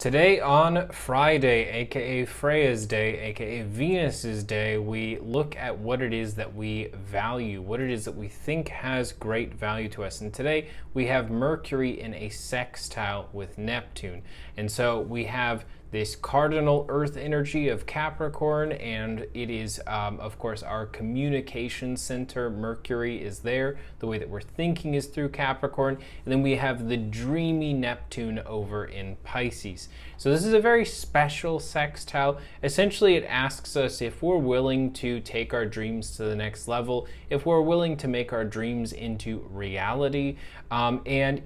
Today on Friday, aka Freya's Day, aka Venus's Day, we look at what it is that we value, what it is that we think has great value to us. And today we have Mercury in a sextile with Neptune. And so we have this cardinal earth energy of Capricorn, and it is, of course, our communication center. Mercury is there. The way that we're thinking is through Capricorn. And then we have the dreamy Neptune over in Pisces. So this is a very special sextile. Essentially, it asks us if we're willing to take our dreams to the next level, if we're willing to make our dreams into reality. And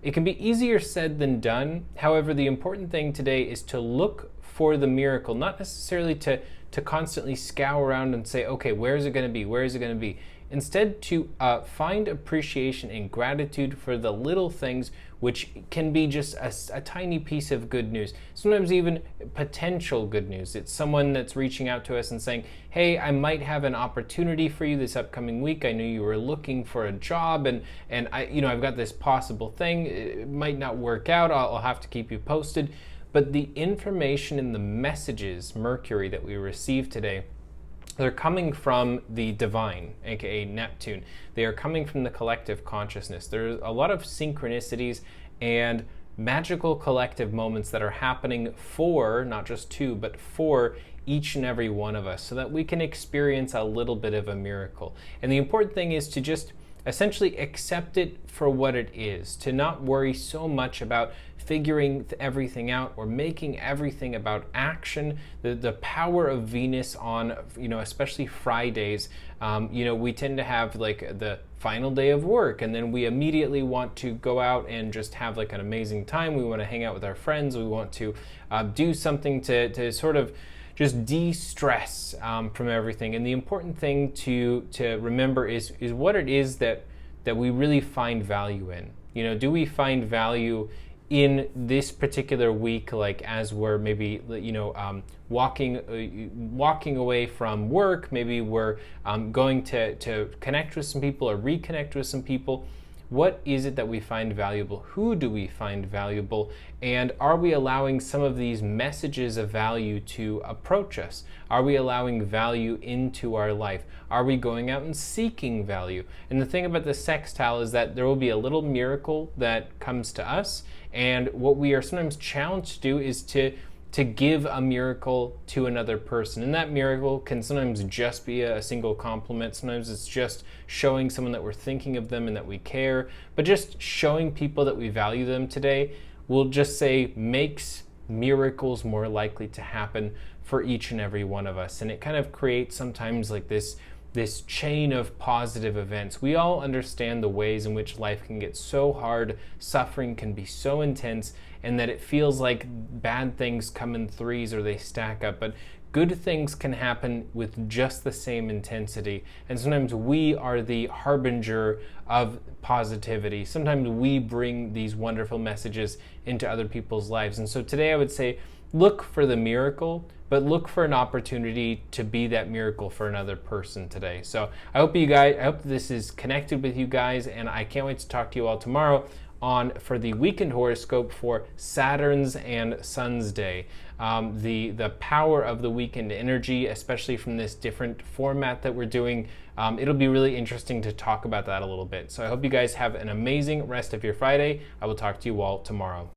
it can be easier said than done. However, the important thing today is to look for the miracle, not necessarily to constantly scour around and say, okay, where is it going to be? Where is it going to be? Instead, to find appreciation and gratitude for the little things, which can be just a tiny piece of good news. Sometimes even potential good news. It's someone that's reaching out to us and saying, hey, I might have an opportunity for you this upcoming week. I knew you were looking for a job, and I've got this possible thing. It might not work out. I'll have to keep you posted. But the information and the messages, Mercury, that we receive today, they're coming from the divine, aka Neptune. They are coming from the collective consciousness. There's a lot of synchronicities and magical collective moments that are happening for, not just two, but for each and every one of us, so that we can experience a little bit of a miracle. And the important thing is to just essentially accept it for what it is, to not worry so much about figuring everything out or making everything about action. The power of Venus on, especially Fridays, we tend to have like the final day of work, and then we immediately want to go out and just have like an amazing time. We want to hang out with our friends. We want to do something to sort of just de-stress from everything. And the important thing to remember is what it is that we really find value in. Do we find value in this particular week, like as we're maybe walking away from work, maybe we're going to connect with some people or reconnect with some people? What is it that we find valuable? Who do we find valuable? And are we allowing some of these messages of value to approach us? Are we allowing value into our life? Are we going out and seeking value? And the thing about the sextile is that there will be a little miracle that comes to us. And what we are sometimes challenged to do is to give a miracle to another person. And that miracle can sometimes just be a single compliment. Sometimes it's just showing someone that we're thinking of them and that we care. But just showing people that we value them today, we'll just say, makes miracles more likely to happen for each and every one of us. And it kind of creates sometimes like this chain of positive events. We all understand the ways in which life can get so hard, suffering can be so intense, and that it feels like bad things come in threes or they stack up. But good things can happen with just the same intensity. And sometimes we are the harbinger of positivity. Sometimes we bring these wonderful messages into other people's lives. And so today I would say, look for the miracle, but look for an opportunity to be that miracle for another person today. So I hope this is connected with you guys, and I can't wait to talk to you all tomorrow for the weekend horoscope for Saturn's and Sun's Day. The power of the weekend energy, especially from this different format that we're doing. It'll be really interesting to talk about that a little bit. So I hope you guys have an amazing rest of your Friday. I will talk to you all tomorrow.